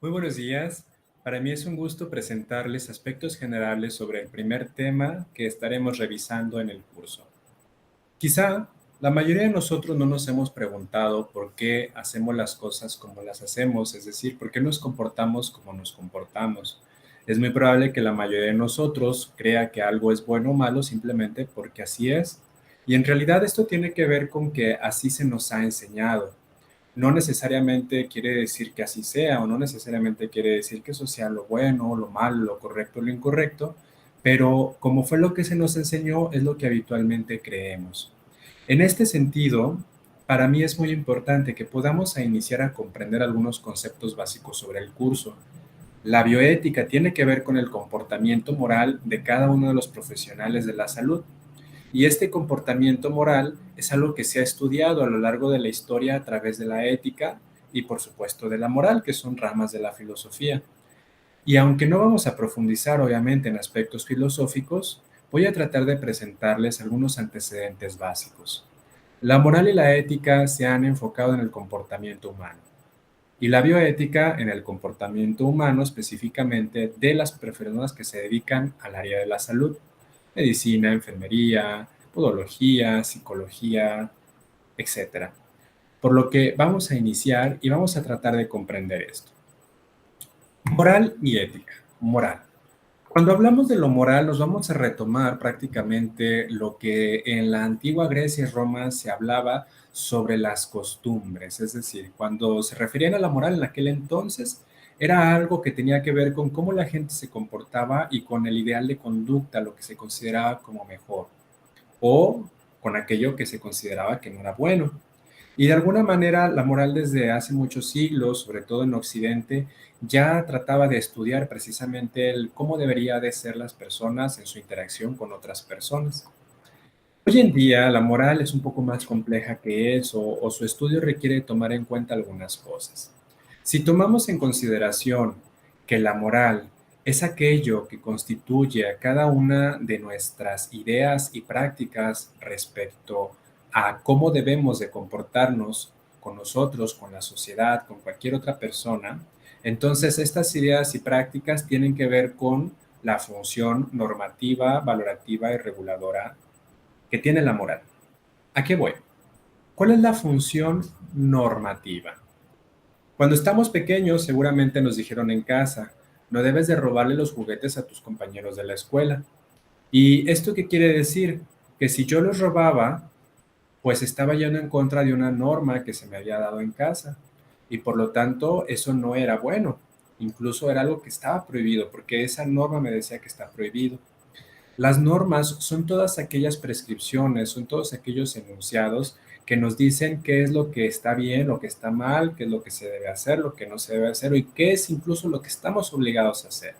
Muy buenos días. Para mí es un gusto presentarles aspectos generales sobre el primer tema que estaremos revisando en el curso. Quizá la mayoría de nosotros no nos hemos preguntado por qué hacemos las cosas como las hacemos, es decir, por qué nos comportamos como nos comportamos. Es muy probable que la mayoría de nosotros crea que algo es bueno o malo simplemente porque así es. Y en realidad esto tiene que ver con que así se nos ha enseñado. No necesariamente quiere decir que así sea, o no necesariamente quiere decir que eso sea lo bueno, lo malo, lo correcto, lo incorrecto, pero como fue lo que se nos enseñó, es lo que habitualmente creemos. En este sentido, para mí es muy importante que podamos iniciar a comprender algunos conceptos básicos sobre el curso. La bioética tiene que ver con el comportamiento moral de cada uno de los profesionales de la salud. Y este comportamiento moral es algo que se ha estudiado a lo largo de la historia a través de la ética y por supuesto de la moral, que son ramas de la filosofía. Y aunque no vamos a profundizar obviamente en aspectos filosóficos, voy a tratar de presentarles algunos antecedentes básicos. La moral y la ética se han enfocado en el comportamiento humano y la bioética en el comportamiento humano específicamente de las personas que se dedican al área de la salud, medicina, enfermería, podología, psicología, etcétera. Por lo que vamos a iniciar y vamos a tratar de comprender esto. Moral y ética. Moral. Cuando hablamos de lo moral, nos vamos a retomar prácticamente lo que en la antigua Grecia y Roma se hablaba sobre las costumbres. Es decir, cuando se referían a la moral en aquel entonces, era algo que tenía que ver con cómo la gente se comportaba y con el ideal de conducta, lo que se consideraba como mejor, o con aquello que se consideraba que no era bueno. Y de alguna manera la moral desde hace muchos siglos, sobre todo en Occidente, ya trataba de estudiar precisamente el cómo debería de ser las personas en su interacción con otras personas. Hoy en día la moral es un poco más compleja que eso, o su estudio requiere tomar en cuenta algunas cosas. Si tomamos en consideración que la moral es aquello que constituye a cada una de nuestras ideas y prácticas respecto a cómo debemos de comportarnos con nosotros, con la sociedad, con cualquier otra persona, entonces estas ideas y prácticas tienen que ver con la función normativa, valorativa y reguladora que tiene la moral. ¿A qué voy? ¿Cuál es la función normativa? Cuando estamos pequeños, seguramente nos dijeron en casa, no debes de robarle los juguetes a tus compañeros de la escuela. ¿Y esto qué quiere decir? Que si yo los robaba, pues estaba yendo en contra de una norma que se me había dado en casa. Y por lo tanto, eso no era bueno. Incluso era algo que estaba prohibido, porque esa norma me decía que está prohibido. Las normas son todas aquellas prescripciones, son todos aquellos enunciados que nos dicen qué es lo que está bien, lo que está mal, qué es lo que se debe hacer, lo que no se debe hacer y qué es incluso lo que estamos obligados a hacer.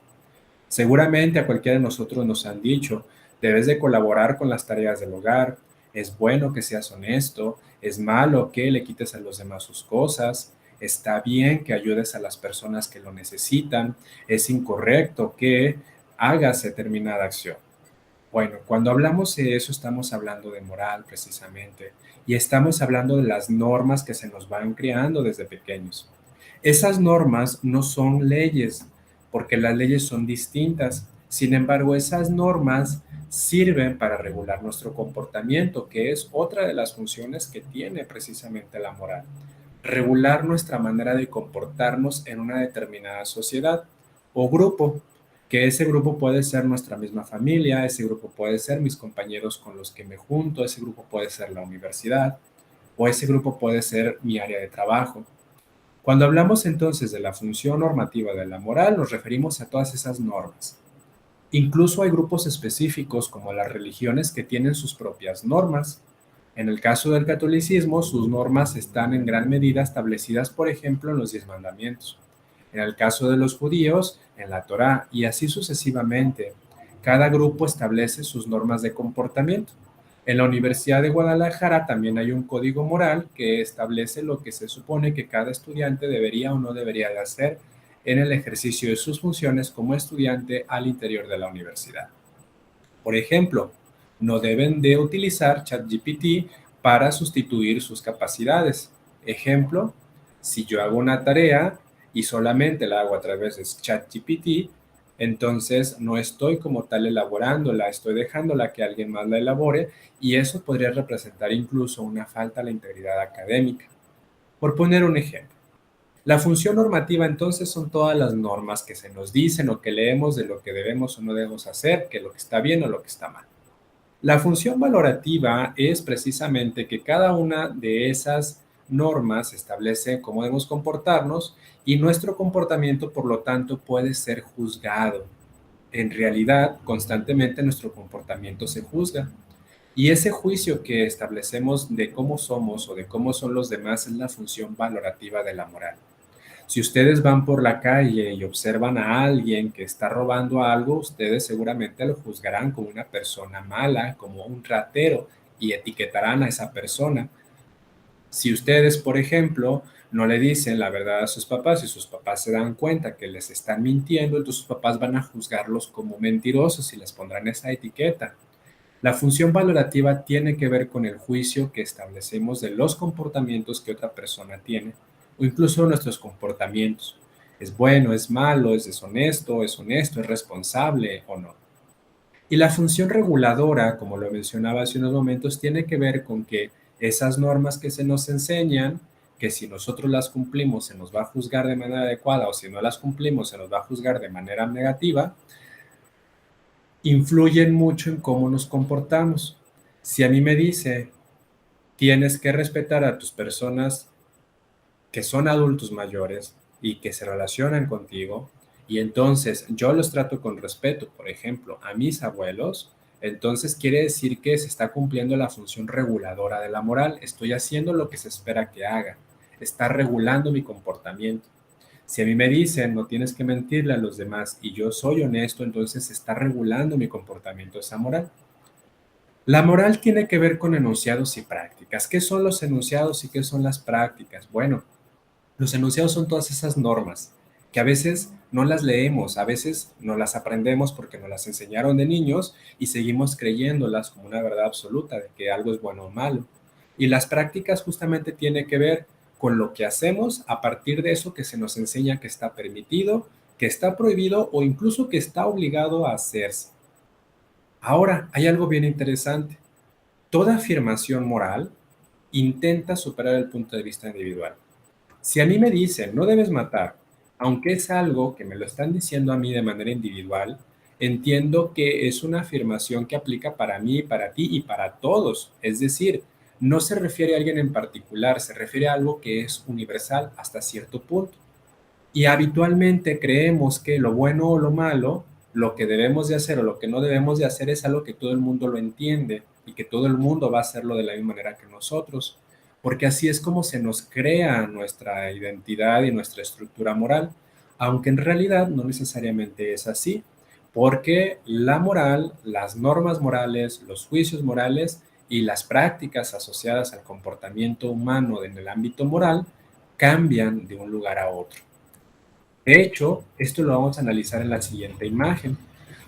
Seguramente a cualquiera de nosotros nos han dicho, debes de colaborar con las tareas del hogar, es bueno que seas honesto, es malo que le quites a los demás sus cosas, está bien que ayudes a las personas que lo necesitan, es incorrecto que hagas determinada acción. Bueno, cuando hablamos de eso estamos hablando de moral precisamente y estamos hablando de las normas que se nos van creando desde pequeños. Esas normas no son leyes porque las leyes son distintas. Sin embargo, esas normas sirven para regular nuestro comportamiento, que es otra de las funciones que tiene precisamente la moral. Regular nuestra manera de comportarnos en una determinada sociedad o grupo, que ese grupo puede ser nuestra misma familia, ese grupo puede ser mis compañeros con los que me junto, ese grupo puede ser la universidad o ese grupo puede ser mi área de trabajo. Cuando hablamos entonces de la función normativa de la moral, nos referimos a todas esas normas. Incluso hay grupos específicos como las religiones que tienen sus propias normas. En el caso del catolicismo, sus normas están en gran medida establecidas, por ejemplo, en los 10 mandamientos. En el caso de los judíos, en la Torá, y así sucesivamente. Cada grupo establece sus normas de comportamiento. En la Universidad de Guadalajara también hay un código moral que establece lo que se supone que cada estudiante debería o no debería de hacer en el ejercicio de sus funciones como estudiante al interior de la universidad. Por ejemplo, no deben de utilizar ChatGPT para sustituir sus capacidades. Ejemplo, si yo hago una tarea y solamente la hago a través de ChatGPT, entonces no estoy como tal elaborándola, estoy dejándola que alguien más la elabore y eso podría representar incluso una falta a la integridad académica. Por poner un ejemplo, la función normativa entonces son todas las normas que se nos dicen o que leemos de lo que debemos o no debemos hacer, que lo que está bien o lo que está mal. La función valorativa es precisamente que cada una de esas normas establece cómo debemos comportarnos y nuestro comportamiento, por lo tanto, puede ser juzgado. En realidad, constantemente nuestro comportamiento se juzga. Y ese juicio que establecemos de cómo somos o de cómo son los demás es la función valorativa de la moral. Si ustedes van por la calle y observan a alguien que está robando algo, ustedes seguramente lo juzgarán como una persona mala, como un ratero, y etiquetarán a esa persona. Si ustedes, por ejemplo, no le dicen la verdad a sus papás y sus papás se dan cuenta que les están mintiendo, entonces sus papás van a juzgarlos como mentirosos y les pondrán esa etiqueta. La función valorativa tiene que ver con el juicio que establecemos de los comportamientos que otra persona tiene o incluso nuestros comportamientos. ¿Es bueno, es malo, es deshonesto, es honesto, es responsable o no? Y la función reguladora, como lo mencionaba hace unos momentos, tiene que ver con que esas normas que se nos enseñan, que si nosotros las cumplimos se nos va a juzgar de manera adecuada o si no las cumplimos se nos va a juzgar de manera negativa, influyen mucho en cómo nos comportamos. Si a mí me dice, tienes que respetar a tus personas que son adultos mayores y que se relacionan contigo, y entonces yo los trato con respeto, por ejemplo, a mis abuelos, entonces quiere decir que se está cumpliendo la función reguladora de la moral, estoy haciendo lo que se espera que haga, está regulando mi comportamiento. Si a mí me dicen no tienes que mentirle a los demás y yo soy honesto, entonces se está regulando mi comportamiento esa moral. La moral tiene que ver con enunciados y prácticas. ¿Qué son los enunciados y qué son las prácticas? Bueno, los enunciados son todas esas normas que a veces no las leemos, a veces no las aprendemos porque nos las enseñaron de niños y seguimos creyéndolas como una verdad absoluta de que algo es bueno o malo. Y las prácticas justamente tienen que ver con lo que hacemos a partir de eso que se nos enseña que está permitido, que está prohibido o incluso que está obligado a hacerse. Ahora, hay algo bien interesante. Toda afirmación moral intenta superar el punto de vista individual. Si a mí me dicen, no debes matar, aunque es algo que me lo están diciendo a mí de manera individual, entiendo que es una afirmación que aplica para mí, para ti y para todos. Es decir, no se refiere a alguien en particular, se refiere a algo que es universal hasta cierto punto. Y habitualmente creemos que lo bueno o lo malo, lo que debemos de hacer o lo que no debemos de hacer es algo que todo el mundo lo entiende y que todo el mundo va a hacerlo de la misma manera que nosotros, porque así es como se nos crea nuestra identidad y nuestra estructura moral, aunque en realidad no necesariamente es así, porque la moral, las normas morales, los juicios morales y las prácticas asociadas al comportamiento humano en el ámbito moral cambian de un lugar a otro. De hecho, esto lo vamos a analizar en la siguiente imagen.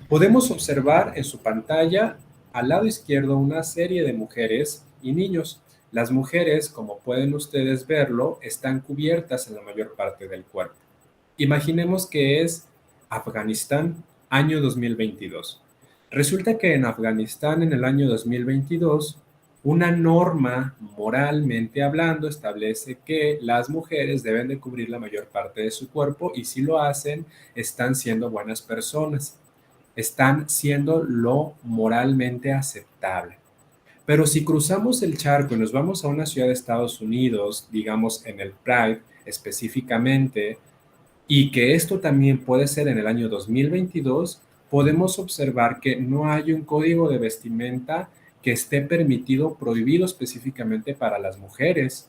Podemos observar en su pantalla al lado izquierdo una serie de mujeres y niños. Las mujeres, como pueden ustedes verlo, están cubiertas en la mayor parte del cuerpo. Imaginemos que es Afganistán, año 2022. Resulta que en Afganistán, en el año 2022, una norma moralmente hablando establece que las mujeres deben de cubrir la mayor parte de su cuerpo y si lo hacen, están siendo buenas personas, están siendo lo moralmente aceptable. Pero si cruzamos el charco y nos vamos a una ciudad de Estados Unidos, digamos en el Pride específicamente, y que esto también puede ser en el año 2022, podemos observar que no hay un código de vestimenta que esté permitido o prohibido específicamente para las mujeres.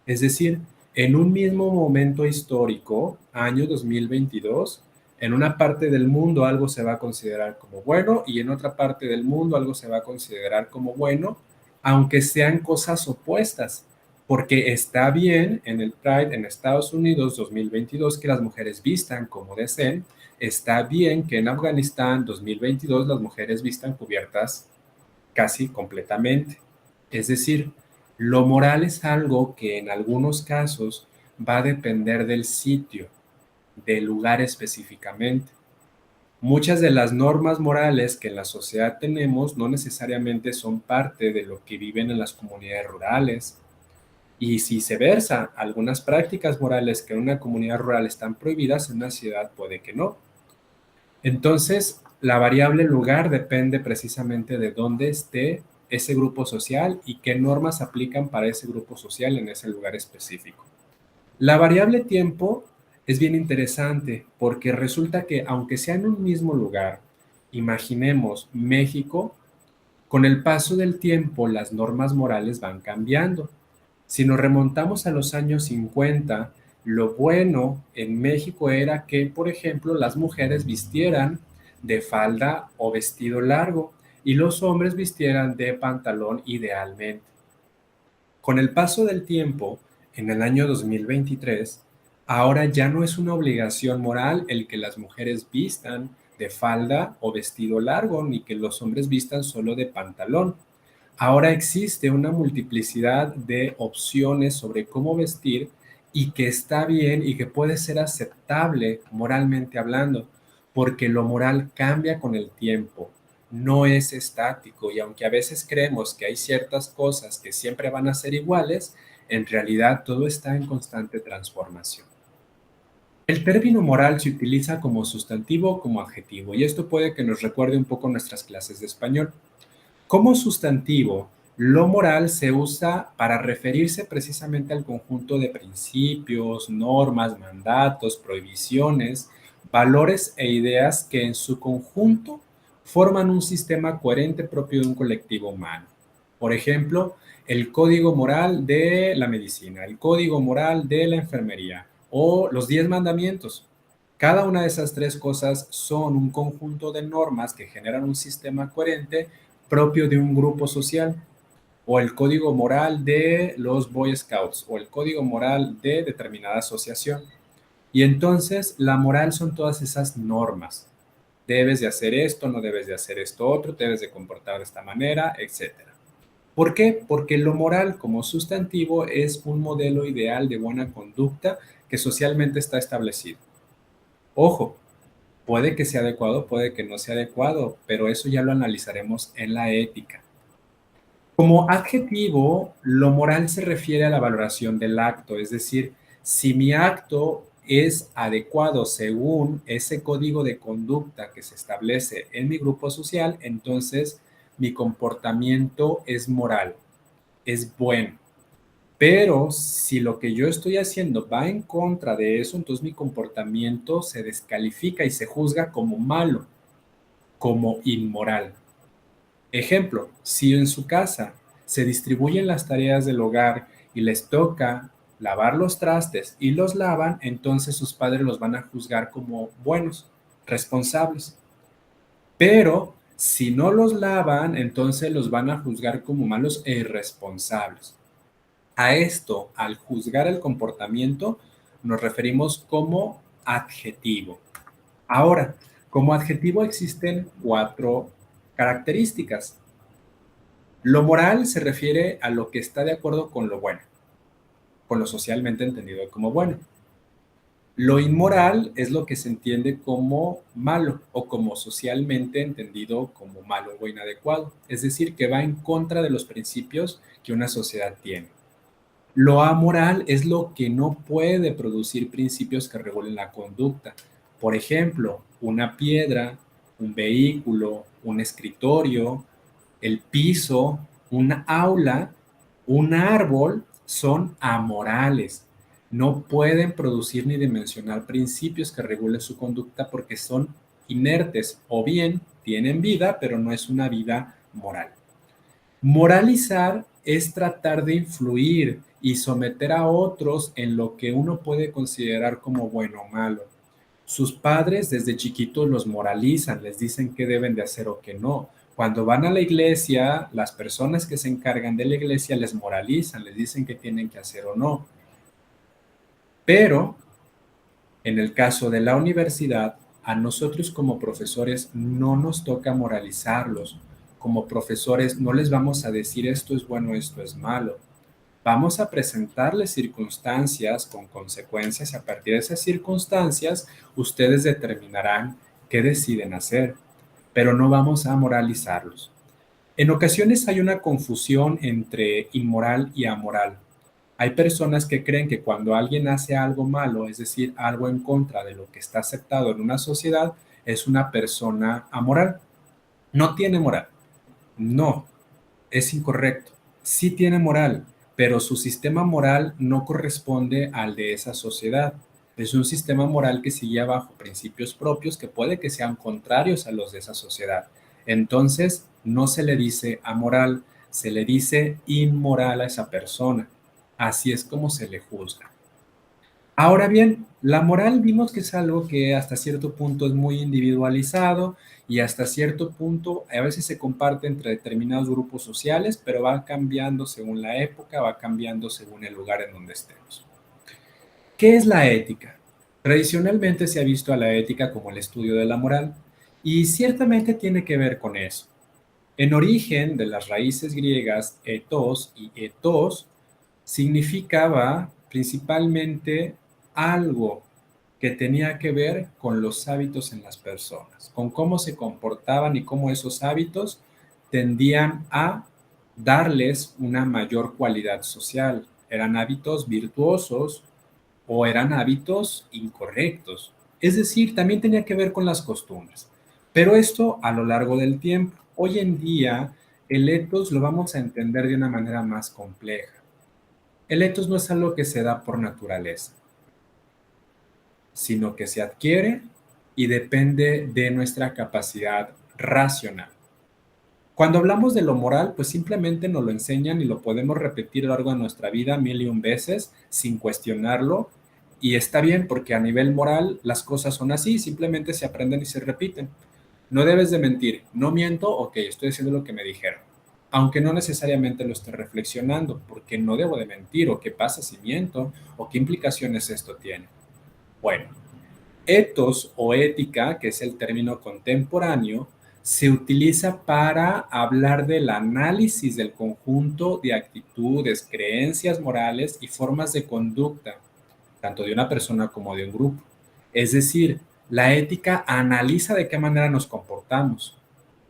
Es decir, en un mismo momento histórico, año 2022, en una parte del mundo algo se va a considerar como bueno y en otra parte del mundo algo se va a considerar como bueno, aunque sean cosas opuestas porque está bien en el Pride en Estados Unidos 2022 que las mujeres vistan como deseen, está bien que en Afganistán 2022 las mujeres vistan cubiertas casi completamente. Es decir, lo moral es algo que en algunos casos va a depender del sitio. del lugar específicamente. Muchas de las normas morales que en la sociedad tenemos no necesariamente son parte de lo que viven en las comunidades rurales. Y viceversa, algunas prácticas morales que en una comunidad rural están prohibidas, en una ciudad puede que no. Entonces, la variable lugar depende precisamente de dónde esté ese grupo social y qué normas aplican para ese grupo social en ese lugar específico. La variable tiempo es bien interesante porque resulta que aunque sea en un mismo lugar, imaginemos México, con el paso del tiempo las normas morales van cambiando. Si nos remontamos a los años 50, lo bueno en México era que, por ejemplo, las mujeres vistieran de falda o vestido largo y los hombres vistieran de pantalón idealmente. Con el paso del tiempo, en el año 2023, ahora ya no es una obligación moral el que las mujeres vistan de falda o vestido largo, ni que los hombres vistan solo de pantalón. Ahora existe una multiplicidad de opciones sobre cómo vestir y que está bien y que puede ser aceptable moralmente hablando, porque lo moral cambia con el tiempo, no es estático y aunque a veces creemos que hay ciertas cosas que siempre van a ser iguales, en realidad todo está en constante transformación. El término moral se utiliza como sustantivo o como adjetivo y esto puede que nos recuerde un poco nuestras clases de español. Como sustantivo, lo moral se usa para referirse precisamente al conjunto de principios, normas, mandatos, prohibiciones, valores e ideas que en su conjunto forman un sistema coherente propio de un colectivo humano. Por ejemplo, el código moral de la medicina, el código moral de la enfermería o los 10 mandamientos. Cada una de esas tres cosas son un conjunto de normas que generan un sistema coherente propio de un grupo social, o el código moral de los Boy Scouts, o el código moral de determinada asociación. Y entonces la moral son todas esas normas. Debes de hacer esto, no debes de hacer esto otro, debes de comportar de esta manera, etcétera. ¿Por qué? Porque lo moral como sustantivo es un modelo ideal de buena conducta que socialmente está establecido. Ojo, puede que sea adecuado, puede que no sea adecuado, pero eso ya lo analizaremos en la ética. Como adjetivo, lo moral se refiere a la valoración del acto, es decir, si mi acto es adecuado según ese código de conducta que se establece en mi grupo social, entonces mi comportamiento es moral, es bueno. Pero si lo que yo estoy haciendo va en contra de eso, entonces mi comportamiento se descalifica y se juzga como malo, como inmoral. Ejemplo, si en su casa se distribuyen las tareas del hogar y les toca lavar los trastes y los lavan, entonces sus padres los van a juzgar como buenos, responsables. Pero si no los lavan, entonces los van a juzgar como malos e irresponsables. A esto, al juzgar el comportamiento, nos referimos como adjetivo. Ahora, como adjetivo existen cuatro características. Lo moral se refiere a lo que está de acuerdo con lo bueno, con lo socialmente entendido como bueno. Lo inmoral es lo que se entiende como malo o como socialmente entendido como malo o inadecuado, es decir, que va en contra de los principios que una sociedad tiene. Lo amoral es lo que no puede producir principios que regulen la conducta. Por ejemplo, una piedra, un vehículo, un escritorio, el piso, una aula, un árbol son amorales. No pueden producir ni dimensionar principios que regulen su conducta porque son inertes o bien tienen vida, pero no es una vida moral. Moralizar es tratar de influir y someter a otros en lo que uno puede considerar como bueno o malo. Sus padres desde chiquitos los moralizan, les dicen qué deben de hacer o qué no. Cuando van a la iglesia, las personas que se encargan de la iglesia les moralizan, les dicen qué tienen que hacer o no. Pero en el caso de la universidad, a nosotros como profesores no nos toca moralizarlos. Como profesores no les vamos a decir esto es bueno, esto es malo. Vamos a presentarles circunstancias con consecuencias y a partir de esas circunstancias ustedes determinarán qué deciden hacer, pero no vamos a moralizarlos. En ocasiones hay una confusión entre inmoral y amoral. Hay personas que creen que cuando alguien hace algo malo, es decir, algo en contra de lo que está aceptado en una sociedad, es una persona amoral. No tiene moral. No, es incorrecto. Sí tiene moral, pero su sistema moral no corresponde al de esa sociedad. Es un sistema moral que sigue bajo principios propios que puede que sean contrarios a los de esa sociedad. Entonces, no se le dice amoral, se le dice inmoral a esa persona. Así es como se le juzga. Ahora bien, la moral vimos que es algo que hasta cierto punto es muy individualizado y hasta cierto punto a veces se comparte entre determinados grupos sociales, pero va cambiando según la época, va cambiando según el lugar en donde estemos. ¿Qué es la ética? Tradicionalmente se ha visto a la ética como el estudio de la moral y ciertamente tiene que ver con eso. En origen de las raíces griegas ethos y ethos significaba principalmente algo que tenía que ver con los hábitos en las personas, con cómo se comportaban y cómo esos hábitos tendían a darles una mayor cualidad social. Eran hábitos virtuosos o eran hábitos incorrectos. Es decir, también tenía que ver con las costumbres. Pero esto a lo largo del tiempo. Hoy en día, el ethos lo vamos a entender de una manera más compleja. El ethos no es algo que se da por naturaleza, sino que se adquiere y depende de nuestra capacidad racional. Cuando hablamos de lo moral, pues simplemente nos lo enseñan y lo podemos repetir a lo largo de nuestra vida mil y un veces sin cuestionarlo. Y está bien porque a nivel moral las cosas son así, simplemente se aprenden y se repiten. No debes de mentir, no miento, ok, estoy haciendo lo que me dijeron. Aunque no necesariamente lo esté reflexionando, porque no debo de mentir, o qué pasa si miento, o qué implicaciones esto tiene. Bueno, ethos o ética, que es el término contemporáneo, se utiliza para hablar del análisis del conjunto de actitudes, creencias morales y formas de conducta, tanto de una persona como de un grupo. Es decir, la ética analiza de qué manera nos comportamos.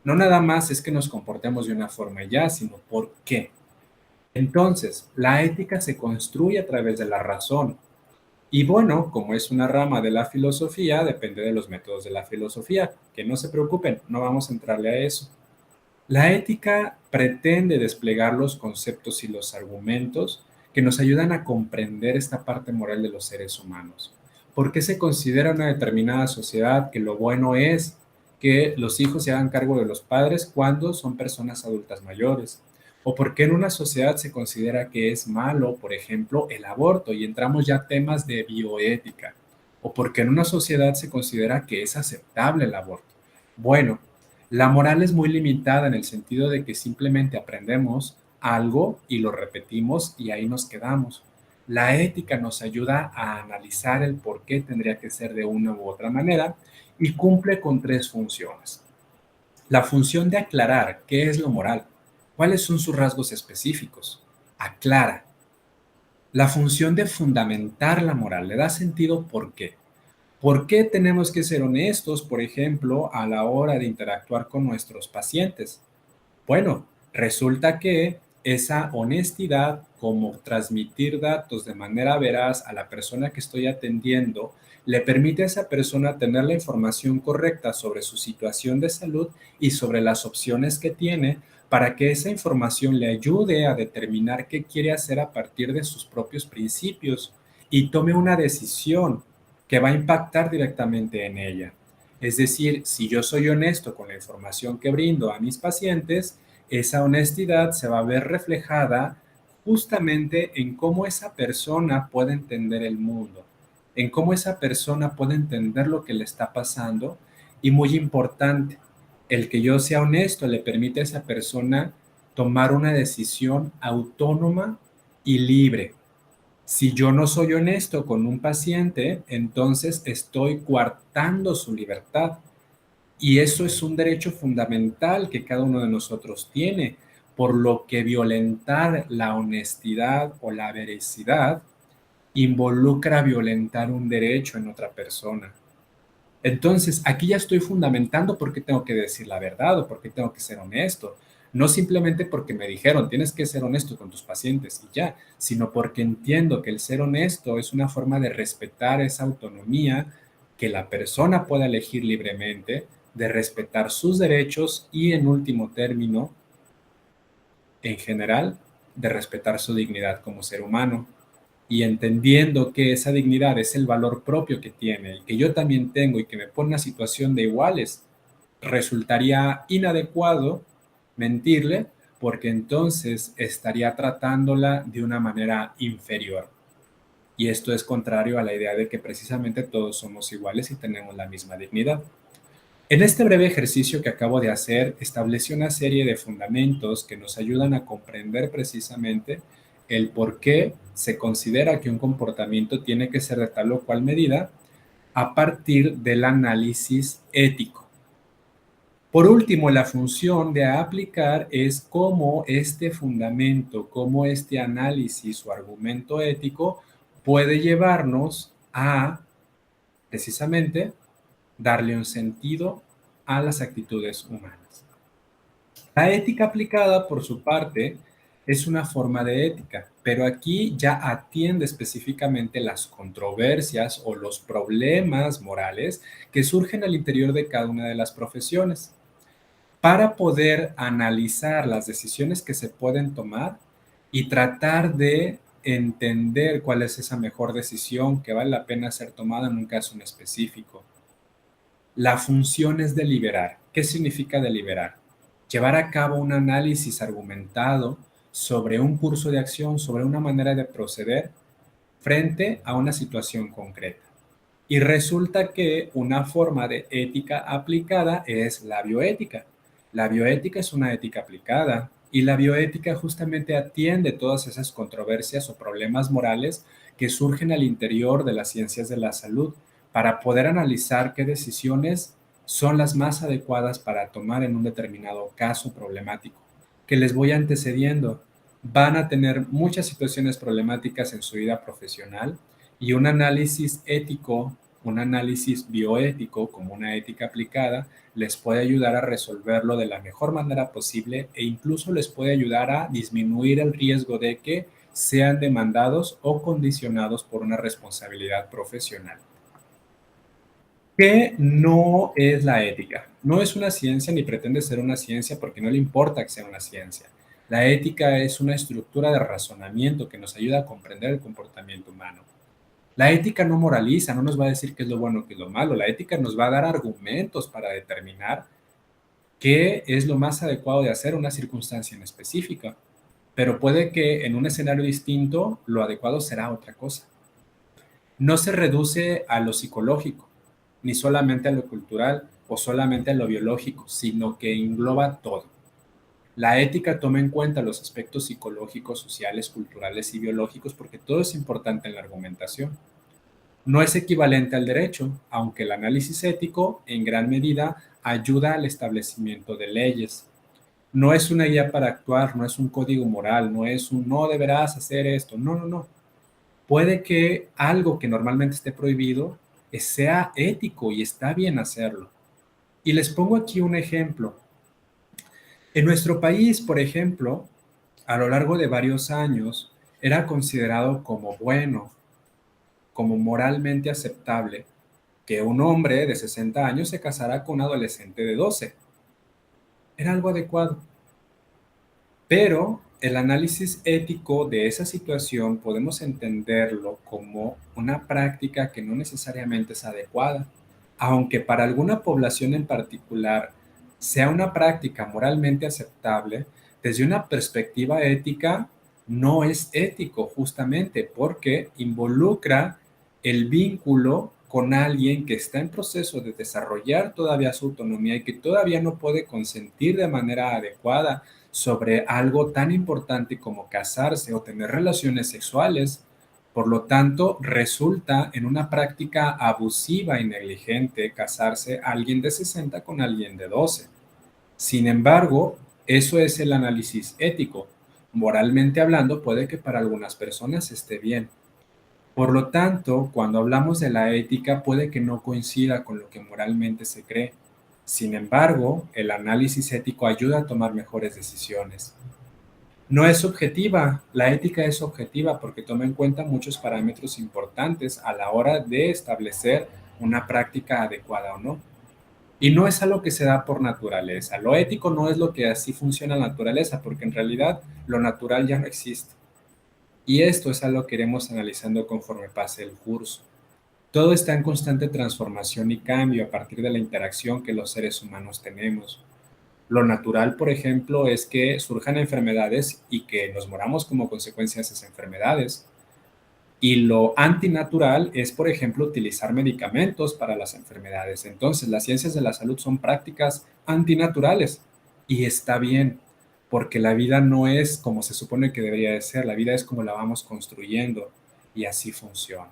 No nada más es que nos comportemos de una forma ya, sino por qué. Entonces, la ética se construye a través de la razón, y bueno, como es una rama de la filosofía, depende de los métodos de la filosofía. Que no se preocupen, no vamos a entrarle a eso. La ética pretende desplegar los conceptos y los argumentos que nos ayudan a comprender esta parte moral de los seres humanos. ¿Por qué se considera una determinada sociedad que lo bueno es que los hijos se hagan cargo de los padres cuando son personas adultas mayores? ¿O por qué en una sociedad se considera que es malo, por ejemplo, el aborto? Y entramos ya a temas de bioética. ¿O por qué en una sociedad se considera que es aceptable el aborto? Bueno, la moral es muy limitada en el sentido de que simplemente aprendemos algo y lo repetimos y ahí nos quedamos. La ética nos ayuda a analizar el por qué tendría que ser de una u otra manera y cumple con tres funciones. La función de aclarar qué es lo moral, cuáles son sus rasgos específicos. Aclara. La función de fundamentar la moral, le da sentido por qué. ¿Por qué tenemos que ser honestos, por ejemplo, a la hora de interactuar con nuestros pacientes? Bueno, resulta que esa honestidad, como transmitir datos de manera veraz a la persona que estoy atendiendo, le permite a esa persona tener la información correcta sobre su situación de salud y sobre las opciones que tiene para que esa información le ayude a determinar qué quiere hacer a partir de sus propios principios y tome una decisión que va a impactar directamente en ella. Es decir, si yo soy honesto con la información que brindo a mis pacientes, esa honestidad se va a ver reflejada justamente en cómo esa persona puede entender el mundo, en cómo esa persona puede entender lo que le está pasando y muy importante, el que yo sea honesto le permite a esa persona tomar una decisión autónoma y libre. Si yo no soy honesto con un paciente, entonces estoy coartando su libertad. Y eso es un derecho fundamental que cada uno de nosotros tiene, por lo que violentar la honestidad o la veracidad involucra violentar un derecho en otra persona. Entonces, aquí ya estoy fundamentando por qué tengo que decir la verdad o por qué tengo que ser honesto. No simplemente porque me dijeron, tienes que ser honesto con tus pacientes y ya, sino porque entiendo que el ser honesto es una forma de respetar esa autonomía que la persona pueda elegir libremente, de respetar sus derechos y, en último término, en general, de respetar su dignidad como ser humano. Y entendiendo que esa dignidad es el valor propio que tiene y que yo también tengo y que me pone en una situación de iguales, resultaría inadecuado mentirle porque entonces estaría tratándola de una manera inferior. Y esto es contrario a la idea de que precisamente todos somos iguales y tenemos la misma dignidad. En este breve ejercicio que acabo de hacer, establecí una serie de fundamentos que nos ayudan a comprender precisamente el por qué se considera que un comportamiento tiene que ser de tal o cual medida a partir del análisis ético. Por último, la función de aplicar es cómo este fundamento, cómo este análisis o argumento ético puede llevarnos a, precisamente, darle un sentido a las actitudes humanas. La ética aplicada, por su parte, es una forma de ética, pero aquí ya atiende específicamente las controversias o los problemas morales que surgen al interior de cada una de las profesiones. Para poder analizar las decisiones que se pueden tomar y tratar de entender cuál es esa mejor decisión que vale la pena ser tomada en un caso en específico. La función es deliberar. ¿Qué significa deliberar? Llevar a cabo un análisis argumentado sobre un curso de acción, sobre una manera de proceder frente a una situación concreta. Y resulta que una forma de ética aplicada es la bioética. La bioética es una ética aplicada y la bioética justamente atiende todas esas controversias o problemas morales que surgen al interior de las ciencias de la salud para poder analizar qué decisiones son las más adecuadas para tomar en un determinado caso problemático. Que les voy antecediendo, van a tener muchas situaciones problemáticas en su vida profesional y un análisis ético, un análisis bioético como una ética aplicada, les puede ayudar a resolverlo de la mejor manera posible e incluso les puede ayudar a disminuir el riesgo de que sean demandados o condicionados por una responsabilidad profesional. ¿Qué no es la ética? No es una ciencia ni pretende ser una ciencia porque no le importa que sea una ciencia. La ética es una estructura de razonamiento que nos ayuda a comprender el comportamiento humano. La ética no moraliza, no nos va a decir qué es lo bueno, qué es lo malo. La ética nos va a dar argumentos para determinar qué es lo más adecuado de hacer en una circunstancia en específica. Pero puede que en un escenario distinto lo adecuado será otra cosa. No se reduce a lo psicológico, ni solamente a lo cultural o solamente a lo biológico, sino que engloba todo. La ética toma en cuenta los aspectos psicológicos, sociales, culturales y biológicos porque todo es importante en la argumentación. No es equivalente al derecho, aunque el análisis ético en gran medida ayuda al establecimiento de leyes. No es una guía para actuar, no es un código moral, no es un no deberás hacer esto, no, no, no. Puede que algo que normalmente esté prohibido sea ético y está bien hacerlo. Y les pongo aquí un ejemplo. En nuestro país, por ejemplo, a lo largo de varios años, era considerado como bueno, como moralmente aceptable, que un hombre de 60 años se casara con un adolescente de 12. Era algo adecuado. Pero el análisis ético de esa situación podemos entenderlo como una práctica que no necesariamente es adecuada, aunque para alguna población en particular sea una práctica moralmente aceptable, desde una perspectiva ética no es ético justamente porque involucra el vínculo con alguien que está en proceso de desarrollar todavía su autonomía y que todavía no puede consentir de manera adecuada sobre algo tan importante como casarse o tener relaciones sexuales. Por lo tanto, resulta en una práctica abusiva y negligente casarse alguien de 60 con alguien de 12. Sin embargo, Eso es el análisis ético. Moralmente hablando, puede que para algunas personas esté bien. Por lo tanto, cuando hablamos de la ética, puede que no coincida con lo que moralmente se cree. Sin embargo, el análisis ético ayuda a tomar mejores decisiones. No es subjetiva, la ética es objetiva porque toma en cuenta muchos parámetros importantes a la hora de establecer una práctica adecuada o no. Y no es algo que se da por naturaleza. Lo ético no es lo que así funciona la naturaleza, porque en realidad lo natural ya no existe. Y esto es algo que iremos analizando conforme pase el curso. Todo está en constante transformación y cambio a partir de la interacción que los seres humanos tenemos. Lo natural, por ejemplo, es que surjan enfermedades y que nos moramos como consecuencia de esas enfermedades. Y lo antinatural es, por ejemplo, utilizar medicamentos para las enfermedades. Entonces, las ciencias de la salud son prácticas antinaturales y está bien, porque la vida no es como se supone que debería de ser, la vida es como la vamos construyendo y así funciona.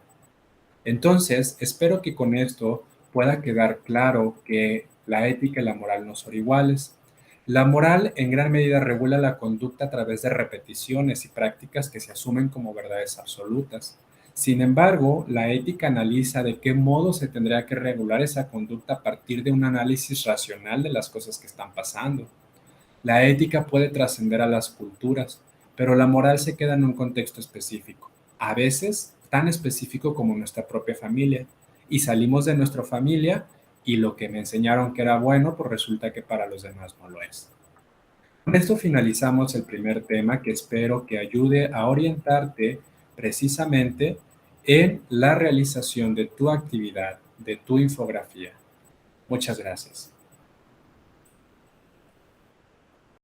Entonces, espero que con esto pueda quedar claro que la ética y la moral no son iguales. La moral en gran medida regula la conducta a través de repeticiones y prácticas que se asumen como verdades absolutas. Sin embargo, la ética analiza de qué modo se tendría que regular esa conducta a partir de un análisis racional de las cosas que están pasando. La ética puede trascender a las culturas, pero la moral se queda en un contexto específico, a veces tan específico como nuestra propia familia. Y salimos de nuestra familia y lo que me enseñaron que era bueno, pues resulta que para los demás no lo es. Con esto finalizamos el primer tema que espero que ayude a orientarte precisamente en la realización de tu actividad, de tu infografía. Muchas gracias.